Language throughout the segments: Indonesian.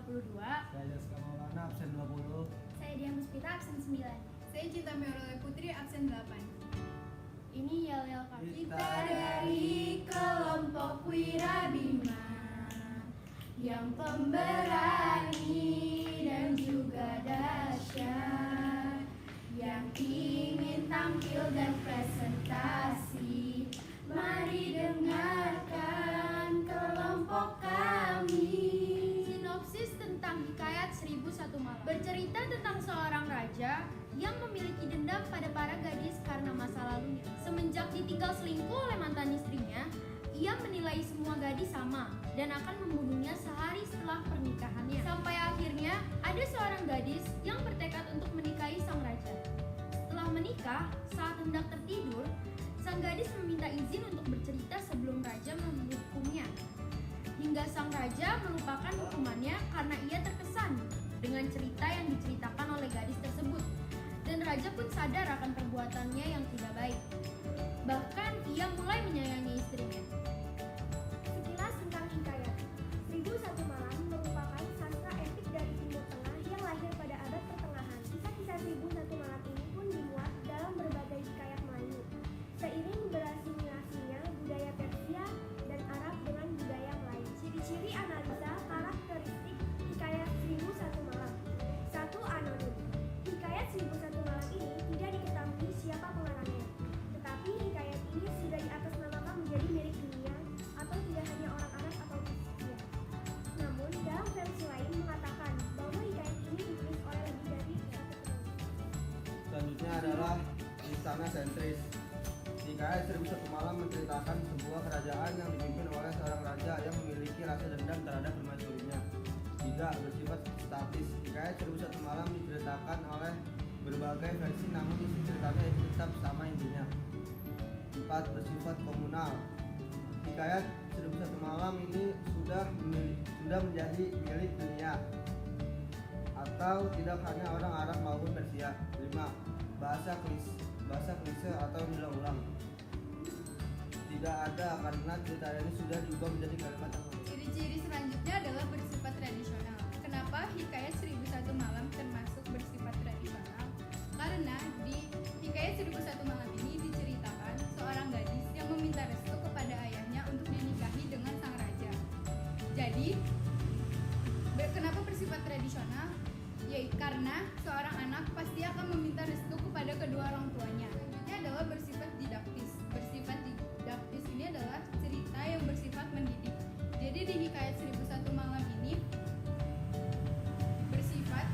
32. Saya Jaska Maulana absen 20. Saya Dian Muspita absen 9. Saya Cinta Meolole Putri absen 8. Ini yel-yel kami. Kita Dari kelompok Wirabima yang pemberani dan juga dahsyat, yang ingin tampil dan presentasi. Mari dengarkan kelompok kami. Sinopsis tentang Hikayat 1001 Malam bercerita tentang seorang raja yang memiliki dendam pada para gadis karena masa lalunya. Semenjak ditinggal selingkuh oleh mantan istrinya, ia menilai semua gadis sama dan akan membunuhnya sehari setelah pernikahannya. Sampai akhirnya ada seorang gadis yang bertekad untuk menikahi sang raja. Setelah menikah, saat hendak tertidur, sang gadis meminta izin untuk bercerita sebelum raja menghukumnya. Hingga sang raja melupakan hukumannya karena ia terkesan dengan cerita yang diceritakan oleh gadis tersebut. Dan raja pun sadar akan perbuatannya yang tidak baik. Bahkan ia mulai menyayangi istrinya. Sekilas tentang Hikayat 1001 Malam merupakan sastra epik dari Timur Tengah yang lahir pada abad pertengahan. Kisah-kisah 1001 Malam ini pun dimuat dalam berbagai hikayat Melayu. Seiring berasimilasinya budaya Persia dan Arab dengan budaya Melayu. Ciri-ciri analisa karakteristik Hikayat 1001 Malam. 1. Anonim. Hikayat 1001 Malam ini tidak diketahui siapa pengarangnya. Tetapi hikayat ini sudah diatasnamakan menjadi milik dunia atau tidak hanya orang Arab atau Persia. Namun dalam versi lain mengatakan bahwa hikayat ini ditulis oleh lebih dari satu penulis. Selanjutnya adalah Istana Sentris. Hikayat 1001 Malam menceritakan sebuah kerajaan yang dipimpin oleh seorang raja yang memiliki rasa dendam terhadap permaisurinya. 3. Bersifat statis. Hikayat 1001 Malam diceritakan oleh berbagai versi namun isi ceritanya itu tetap sama intinya. 4. Bersifat komunal. Hikayat 1001 Malam ini sudah menjadi milik dunia atau tidak hanya orang Arab maupun Persia. 5. Bahasa klise atau diulang-ulang. Tidak ada karena cerita ini sudah diubah menjadi kalimat yang unik. Ciri-ciri selanjutnya adalah bersifat tradisional. Kenapa Hikayat 1001 Malam termasuk bersifat tradisional? Karena di Hikayat 1001 Malam ini diceritakan seorang gadis yang meminta restu kepada ayahnya untuk dinikahi dengan sang raja. Jadi, kenapa bersifat tradisional? Yaitu karena seorang anak pasti akan meminta restu kepada kedua orang tuanya. Selanjutnya adalah bersifat didaktis. Bersifat didaktis ini adalah cerita yang bersifat mendidik. Jadi di Hikayat 1001 Malam ini bersifat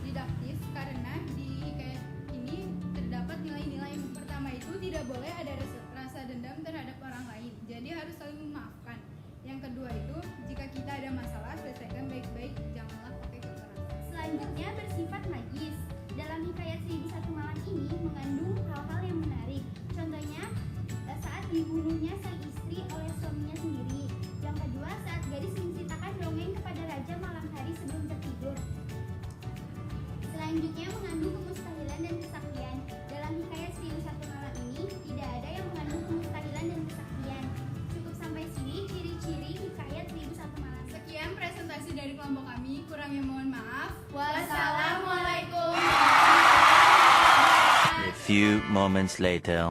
didaktis karena di hikayat ini terdapat nilai-nilai. Yang pertama itu tidak boleh ada rasa dendam terhadap orang lain. Jadi harus saling memaafkan. Yang kedua itu jika kita ada masalah selesaikan baik-baik, janganlah pakai kekerasan. Selanjutnya bersifat magis. Dalam Hikayat 1001 Malam ini mengandung hal-hal yang menarik. Contohnya saat dibunuhnya sang istri oleh suaminya sendiri. Yang kedua saat gadis menceritakan dongeng kepada raja malam hari sebelum tertidur. Selanjutnya mengandung kemustahilan dan kesaktian. Dalam Hikayat 1001 Malam ini tidak ada yang mengandung kemustahilan dan kesaktian. Cukup sampai sini ciri-ciri Hikayat 1001 Malam. Sekian presentasi dari kelompok kami. Kurangnya mohon maaf. Wassalamualaikum. A few moments later.